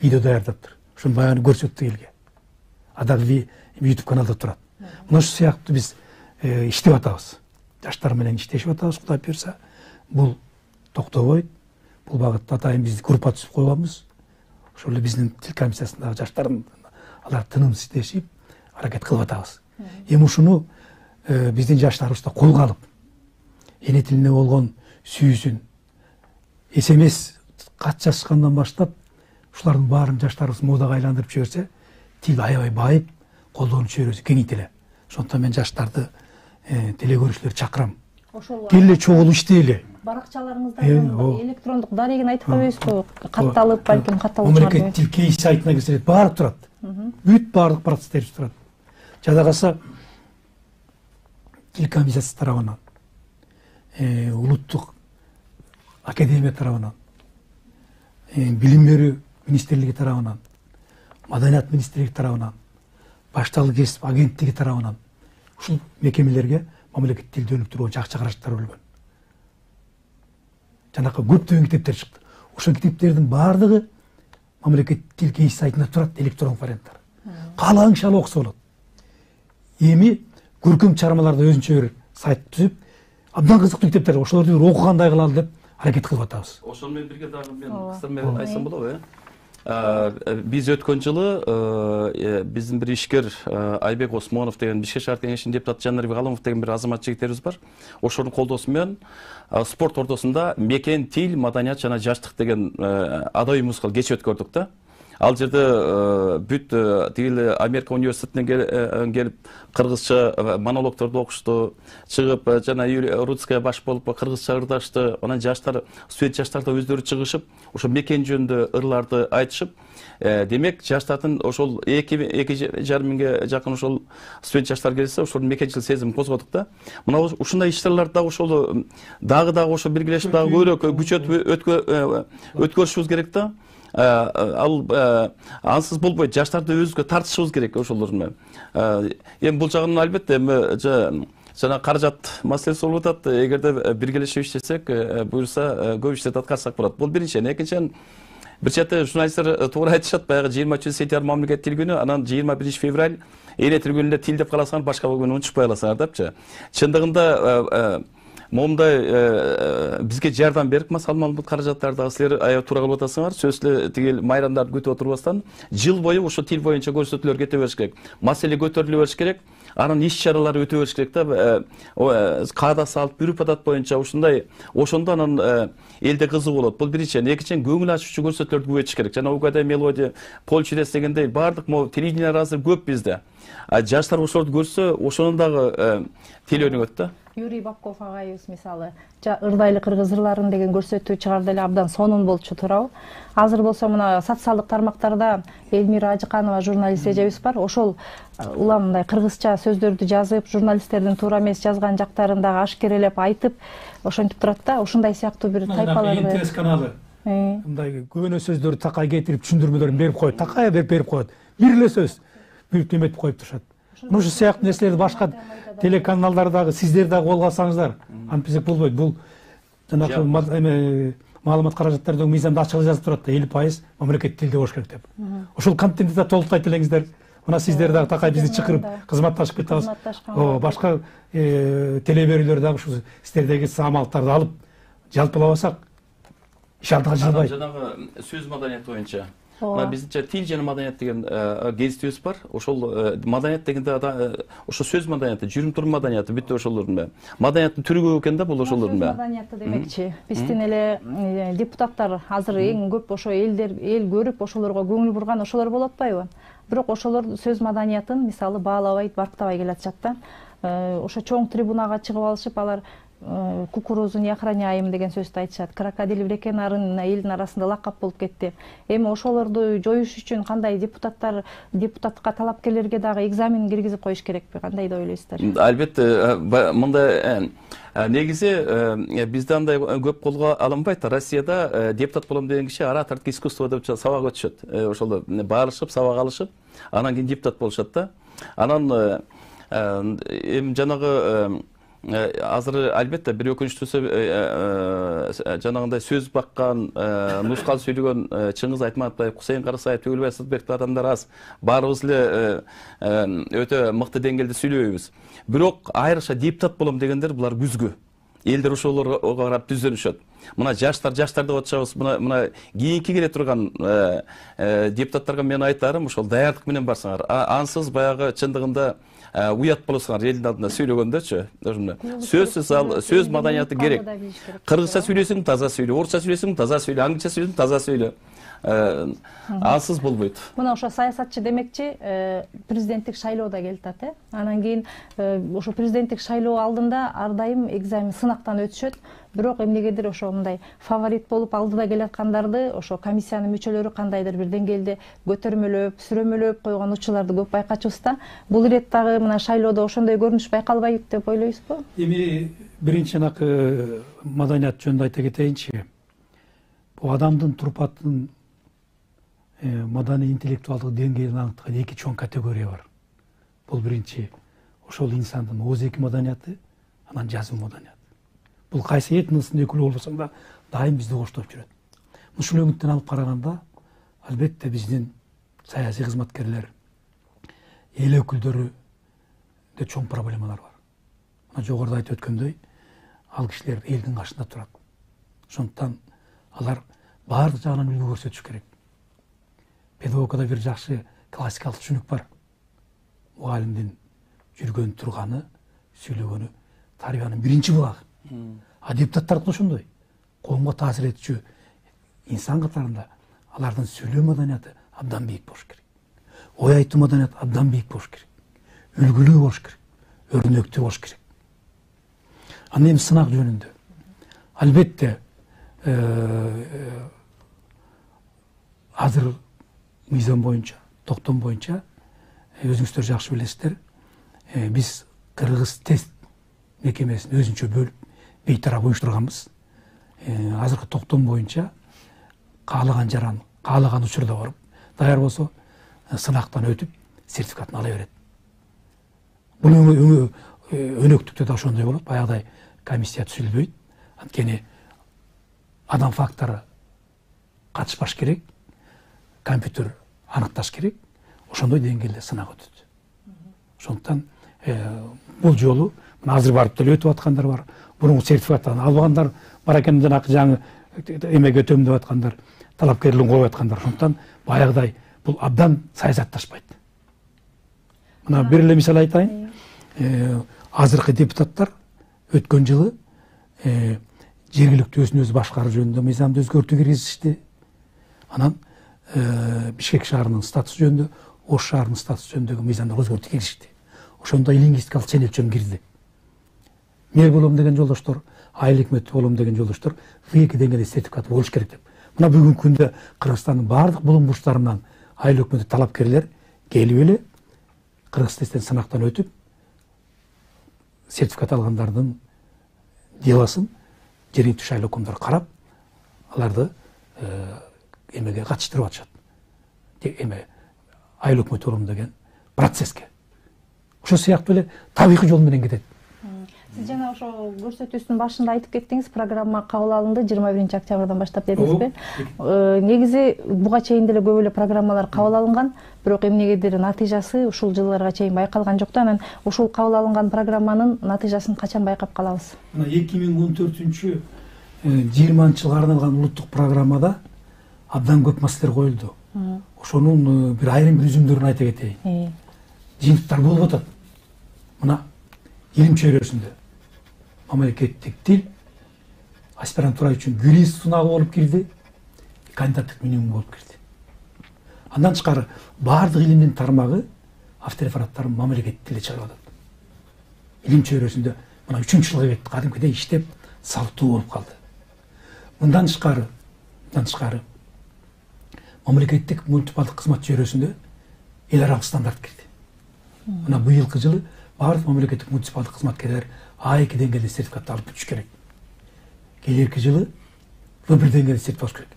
видео даярдаптыр. Ошону баягы көрсөттүк элге. Дагы YouTube каналда турат. Мына ушул сыяктуу биз иштеп атабыз. Жаштар менен иштешип атабыз, Кудай буйрса. Бул токтобойт. Бул багытта атайын биз группа түзүп койгонбуз. Ошол эле биздин тил комиссиясындагы жаштардын алар тынымсыз иштешип, аракет кылып атабыз. Эми ушуну биздин жаштарыбыз да колго алып, эне тилине болгон сүйүүсүн, SMS кат жазышкандан баштап, ушулардын баарын жаштарыбыз модага айландырып жиберсе, тил аябай байып, колдонуу чөйрөсү кеңейтеле. Ошондуктан мен жаштарды, телекөрүүчүлөрдү чакырам. Келе чогулуп иштейли. Баракчаларыңызда электрондук дарегин айтып койбойсузбу? Катталып, балким катталып чыгарбайбы? Мамлекеттик тил кейс сайтына кирсеңер баары турат. Бүт баардык процесстер турат. Жада калса тил комиссиясы тарабынан, улуттук академия тарабынан, билим берүү министрлиги тарабынан, маданият министрлиги тарабынан, башталык кесип агенттиги тарабынан ушул мекемелерге мамлекеттик тилди өнүктүрүү боюнча акча каражаттар бөлгөн. Жанакы көптөгөн китептер чыкты. Ошол китептердин баардыгы мамлекеттик тил кейс сайтында турат, электрондук варианттар. Каалаң шала окуса болот. Эми көркөм чыгармаларды өзүнчө бир сайт түзүп, абдан кызыктуу китептер, ошолорду бир окугандай кылалы деп аракет кылып атабыз. Ошол менен бирге дагы мен кыстырма айтсам болобу, Биз өткөн жылы биздин бир ишкер Айбек Осмонов деген Бишкек шаар кеңешинин депутаты Жанарбек Алымов деген бир азамат жигиттерибиз бар. Ошонун колдоосу менен спорт ордосунда мекен, тил, маданият жана жаштык деген адабий музыкалык кеч өткөрдүк да. Ал жерде бүт тигил Америка университетинен келип кыргызча монологторду окушту, чыгып жана Рудская баш болуп кыргызча ырдашты. Анан жаштар, студент жаштар да өздөрү чыгышып, ошо мекен жөнүндө ырларды айтышып, демек жаштардын ошол 2,5 миңге жакын ошол студент жаштар келсе, ошол мекенчилик сезим козгодук да. Мына ушундай иш-чараларды дагы ошол дагы ошо биргелешип дагы көбүрөөк күчөтүп өткөрүшүбүз керек да. Ал ансыз болбойт, жаштарды өзүбүзгө тартышыбыз керек ошолор менен. Эми бул жагынан албетте жана каражат маселеси болуп атат. Эгерде биргелешип иштесек, буюрса көп иштерди аткарсак болот. Бул биринчиден. Экинчиден, бир четте журналисттер туура айтышат, баягы 23 сентябрь мамлекет тил күнү, анан 21 февраль эне тил күнүндө тил деп каласаңар, башка күнү унутпай каласыңар депчи. Чындыгында момундай бизге жардам берип, салман бул каражаттарды силер аябай туура кылып атасыңар. Сөзсүз эле тигил майрамдарды күтүп отурбастан жыл бою ошо тил боюнча көрсөтүүлөр кете бериш керек. Маселе көтөрүлө бериш керек. Анан иш-чаралар өтө бериш керек да. Каада салт, бүрүп адат боюнча ушундай, ошондо анан элде кызык болот. Бул биринчиден. Экинчиден, көңүл ачуучу көрсөтүүлөрдү көбөйтүш керек. Жана угадай мелодия, полчурес дегендей бардык телевидениялар азыр көп бизде. Жаштар ошолорду көрсө, ошонун дагы тил өнүгөт да. Юрий Бабков агайыбыз мисалы ырдайлы кыргыз ырларын деген көрсөтүү чыгарды эле абдан сонун болчу, туурабы? Азыр болсо мына социалдык тармактарда Элмира Ажыканова журналист эжебиз бар. Ошол улам мындай кыргызча сөздөрдү жазып, журналисттердин туура эмес жазган жактарын дагы ашкерелеп айтып, ошентип турат да. Ошондой сыяктуу бир тайпаларды. Интерес каналы. Мындай көбөнө сөздөрдү такай кетирип, түшүндүрмөлөрүн берип коет, такай берип коет. Бир эле сөз бүт эметип коюп турушат. Ушул сыяктуу нерселерди башка телеканалдардагы сиздер дагы колго алсаңыздар, антпесек болбойт. Бул жанагы маалымат каражаттардын мыйзамда ачык жазып турат да, 50% мамлекет тилде болуш керек деп. Ошол контентти да толуктайт элеңиздер. Мына сиздер дагы такай бизди чакырып кызматташып кетебиз. Башка телеберүүлөр дагы ушу сиздердеги амалдарды алып жалпылабасак иш алдыга жылбайт. Жанагы сөз маданияты боюнча биздинче тил жана маданият деген гезитибиз бар. Ошол маданият дегенде ошо сөз маданияты, жүрүм турум маданияты бүт ошолордун баары. Маданияттын түрү көп экен да бул ошолордун баары. Сөз маданияты демекчи. Биздин эле депутаттар азыр эң көп ошо эл көрүп, ошолорго көңүл бурган ошолор болуп атпайбы? Бирок ошолор сөз маданиятын мисалы баалабай, барктабай келатышат да. Ошо чоң трибунага чыгып алышып, алар кукурузу не охраняем деген сөздү айтышат. Крокодил в реке нарын элдин арасында лакап болуп кетти. Эми ошолорду жоюш үчүн кандай депутатка талапкерлерге дагы экзамен киргизип коюш керекпи? Кандай деп ойлойсуздар? Албетте, мындай негизи бизде андай көп колго алынбайт. Россияда депутат болом деген киши оратордук искусство деп сабак өтүшөт. Ошол баарышып, сабак алышып, анан кийин депутат болушат да. Анан эми жанагы азыр албетте бир өкүнүчтүүсү жанагындай сөз баккан, нускал сүйлөгөн Чыңгыз Айтматов, Кусейин Карасаев, Төгөлбай Сыдыкбек адамдар аз. Баарыбыз эле өтө мыкты деңгээлде сүйлөбөйбүз. Бирок айрыкча депутат болом дегендер булар күзгү. Элдер ошолорго карап түздөнүшөт. Мына жаштар деп атышабыз. Мына кийинки келе турган депутаттарга мен айтарым, ошол даярдык менен барсаңар. Ансыз баягы чындыгында уят болосуңар элдин алдында сүйлөгөндөчү. Сөз маданияты керек. Кыргызча сүйлөсөң таза сүйлө, орусча сүйлөсөң таза сүйлө, аңгыча сүйлөсөң таза сүйлө. Ансыз болбойт. Мына ошо саясатчы демекчи президенттик шайлоо да келатат, Анан кийин ошо президенттик шайлоо алдында ар дайым экзамен сынактан өтүшөт. Бирок эмнегедир ошо мындай фаворит болуп алдыда келаткандарды ошо комиссиянын мүчөлөрү кандайдыр бир деңгээлде көтөрмөлөп, сүрөмөлөп койгон учурларды көп байкачубуз да. Бул ирет дагы мына шайлоодо ошондой көрүнүш байкалбайт деп ойлойсузбу? Эми биринчи жанагы маданият жөнүндө айта кетейинчи. Бул адамдын турпатын маданий интеллектуалдык деңгээлин аныктаган эки чоң категория бар. Бул биринчи ошол инсандын ооз-эки маданияты, анан жазуу маданияты. Бул кайсы этностун өкүлү болбосоң да дайым бизди коштоп жүрөт. Ушул өңүттөн алып караганда албетте биздин саясий кызматкерлер, эл өкүлдөрүдө чоң проблемалар бар. Мына жогоруда айтып өткөндөй, ал кишилер элдин кашында турат. Ошондуктан алар баардык жагынан үлгү көрсөтүш керек. Педагогикада бир жакшы классикалык түшүнүк бар. Мугалимдин жүргөн турганы, сүйлөгөнү тарбиянын биринчи булагы. А депутаттар да ошондой. Коомго таасир этүүчү инсан катарында алардын сүйлөө маданияты абдан бийик болуш керек. Ой айтуу маданияты абдан бийик болуш керек. Үлгүлүү болуш керек. Өрнөктүү болуш керек. Анан эми сынак жөнүндө. Албетте азыр мыйзам боюнча, токтом боюнча өзүңүздөр жакшы билесиздер. Биз Кыргыз тест мекемесин өзүнчө бөлүп, бейтарап уюштурганбыз. Азыркы токтом боюнча каалаган жаран, каалаган учурда барып, даяр болсо сынактан өтүп, сертификатын ала берет. Бул өнөктүктө да ошондой болот. Баягыдай комиссия түзүлбөйт. Анткени адам фактору катышпаш керек, компьютер аныкташ керек. Ошондой деңгээлде сынак өтөт. Ошондуктан бул жолу азыр барып деле өтүп аткандар бар. Мурунку сертификаттан албагандар бар экен, жанакы жаңы эмеге өтөм деп аткандар, талапкерлигин коюп аткандар. Ошондуктан баягыдай бул абдан саясатташпайт. Мына бир эле мисал айтайын. Азыркы депутаттар өткөн жылы жергиликтүү өзүн өзү башкаруу жөнүндө мыйзамды өзгөртүү киргизишти. Анан Бишкек шаарынын статусу жөнүндө, Ош шаарынын статусу жөнүндөгү мыйзамдарды өзгөртүү киргизишти. Ошондо лингвистикалык ченелчөң кирди. Мэр болом деген жолдоштор, айыл өкмөтү болом деген жолдоштор В2 деңгээлде сертификат болуш керек деп. Мына бүгүнкү күндө Кыргызстандын баардык булум бурчтарынан айыл өкмөтү талапкерлер келип эле Кыргыз тесттен сынактан өтүп, сертификат алгандардын делосын жергиликтүү шайлоо өкмөттөрү карап, аларды эмеге катыштырып атышат. Айыл өкмөтү болом деген процесске. Ошо сыяктуу эле табигый жол менен кетет. Сиз жана ошо көрсөтүүсүнүн башында айтып кеттиңиз, программа кабыл алынды 21-октябрдан баштап дедиңизби? Негизи буга чейин деле көп эле программалар кабыл алынган, бирок эмнегедир натыйжасы ушул жылдарга чейин байкалган жок да. Анан ушул кабыл алынган программанын натыйжасын качан байкап калабыз? Мына 2014-20 жылга арналган улуттук программада абдан көп маселелер коюлду. Ошонун бир айрым үзүмдөрүн айта кетейин. Жыйынтыктар болуп атат. Мына илим чөйрөсүндө мамлекеттик тил аспирантура үчүн юрист сынагы болуп кирди, кандидаттык минимум болуп кирди. Андан тышкары баардык илимдин тармагы авторефераттарын мамлекеттик тилде чыгарып атат. Илим чөйрөсүндө мына 3-жылга кетти, кадимкидей иштеп салттуу болуп калды. Мындан тышкары мамлекеттик муниципалдык кызмат чөйрөсүндө эл аралык стандарт кирди. Мына быйылкы жылы баардык мамлекеттик муниципалдык кызматкерлер А2 деңгээлде сертификат алып бүтүш керек. Келерки жылы В1 деңгээлде сертификат керек.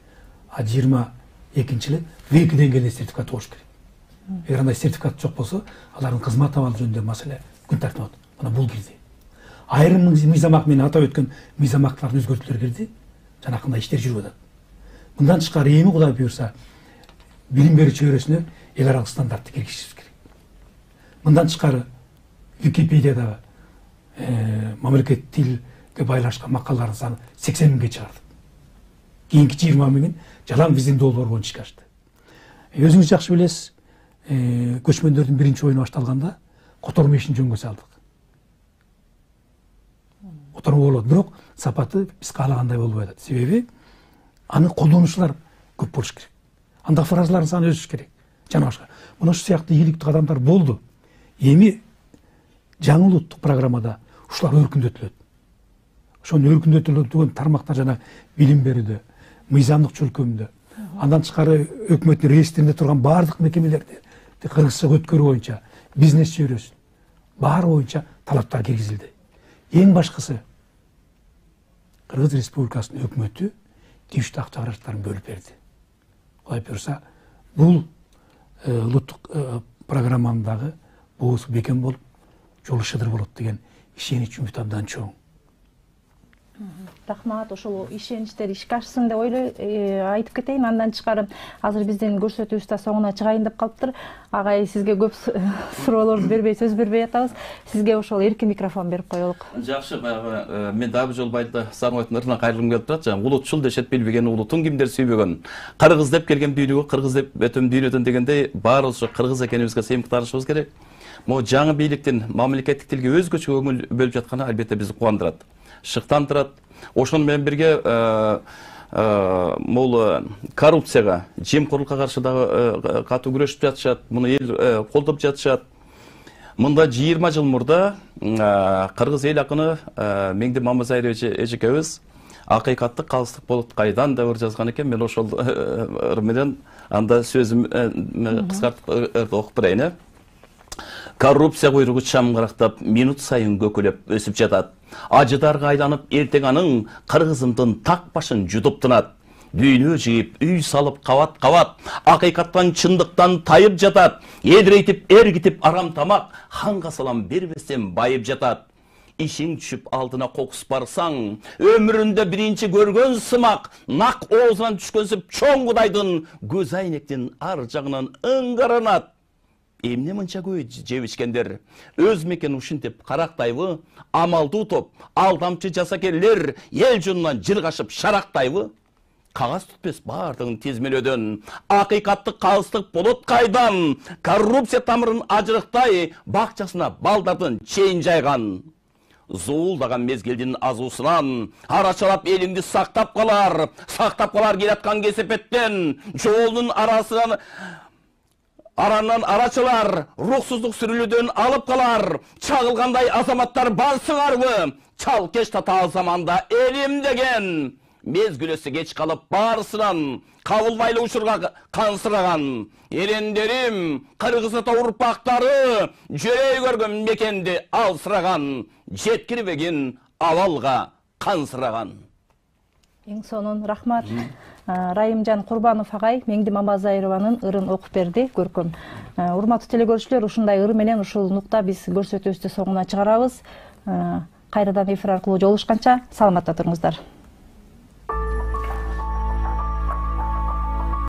А 22 жылы В2 деңгээлде сертификат болуш керек. Эгер андай сертификат жок болсо, алардын кызмат абалы жөнүндө маселе күн тартып атат. Мына бул кирди. Айрым мыйзам менен атап өткөн мыйзам актыларын өзгөртүүлөр кирди. Жанакындай иштер жүрүп атат. Мындан тышкары эми Кудай буйрса билим берүү чөйрөсүнө эл аралык стандартты киргизишибиз керек. Мындан тышкары Википедиядагы мамлекеттик тилге байланышкан макалалардын саны 80 миңге чыгарды. Кийинки 20 миңин жалаң биздин долбоор боюнча чыгарышты. Өзүңүз жакшы билесиз, көчмөндөрдүн биринчи оюну башталганда котормо ишин жөнгө салдык. Котормо болот, бирок сапаты биз каалагандай болбой атат. Себеби аны колдонуучулар көп болуш керек. Анда фразалардын саны өсүш керек. Жана башка. Мына ушул сыяктуу ийгиликтүү кадамдар болду. Эми жаңы улуттук программада ушулар өркүндөтүлөт. Ошону өркүндөтүлгөн тармактар жана билим берүүдө, мыйзамдык чөлкөмдө, андан тышкары өкмөттүн реестринде турган баардык мекемелерди кыргызчага өткөрүү боюнча, бизнес чөйрөсүн баары боюнча талаптар киргизилди. Эң башкысы Кыргыз Республикасынын өкмөтү тийиштүү акча каражаттарын бөлүп берди. Кудай буйрса, бул улуттук программамдагы боосу бекем болуп, жолу шыдыр болот деген ишенич үмүт абдан чоң. Рахмат, ошол ишеничтер ишке ашсын деп айтып кетейин. Андан тышкары азыр биздин көрсөтүүбүз да соңуна чыгайын деп калыптыр. Агай, сизге көп суроолорду бербей, сөз бербей атабыз. Сизге ошол эркин микрофон берип коелук. Жакшы, баягы мен дагы жол байда Сармоевдун ырына кайрылгым келип турат. Жана улутчул дешет билбеген улутун кимдер сүйбөгөн. Кыргыз деп келген дүйнөгө, кыргыз деп өтөм дүйнөдөн дегендей баарыбыз кыргыз экенибизге сыймык тарышыбыз керек. Могу жаңы бийликтин мамлекеттик тилге өзгөчө көңүл бөлүп жатканы албетте бизди кубандырат, шыктандырат. Ошону менен бирге могул коррупцияга, жемкорлукка каршы дагы катуу күрөшүп жатышат, муну эл колдоп жатышат. Мында 20 жыл мурда кыргыз эл акыны Меңди Мамазайрович эжекебиз акыйкаттык калыстык болот кайдан да жазган экен. Мен ошол менен анда сөзүм кыскартып окуп берейин. Коррупция куйругу чамгырактап, минут сайын көкөлөп өсүп жатат. Ажыдарга айланып, эртең анын кыргызымдын так башын жудуп тынат. Дүйнө жыйып, үй салып, кабат-кабат, акыйкаттан, чындыктан тайып жатат. Эдирейтип, эргитип, арам тамак, ханга салам бербестен байып жатат. Ишиң түшүп алдына кокус барсаң, өмүрүндө биринчи көргөн сымак, нак оозунан түшкөнсүп чоң кудайдын көз айнектин ар жагынан ыңгаранат. Эмне мынча көй жебишкендер, өз мекен ушинтип карактайбы, амалдуу топ, алдамчы жасакерлер эл жунунан жыргашып шарактайбы? Кагаз түтпес бардыгын тизмелөөдөн, акыйкаттык калыстык болот кайдан, коррупция тамырын ажырыктай бакчасына балдардын чейин жайган. Зуулдаган мезгилдин азуусунан арачалап элиңди сактап калар келаткан кесепеттен, жолдун арасынан араннан арачылар, рухсуздук сүрүлүүдөн алып калар. Чагылгандай азаматтар барсыңарбы? Чал кеч татаал заманда элим деген. Мезгүлөсү кеч калып барысынан кабылбайлы учурга кансыраган. Эрендерим, кыргыз ата урпактары жөрөй көргөн мекенди алсыраган. Жеткирбеген абалга кансыраган. Эң сонун рахмат. Райымжан Курбанов агай Меңди Мамазайрованын ырын окуп берди, көркөм. Урматтуу телекөрүүчүлөр, ушундай ыр менен ушул нукта биз көрсөтүүбүздү соңуна чыгарабыз. Кайрадан эфир аркылуу жолугушканча саламатта туруңуздар.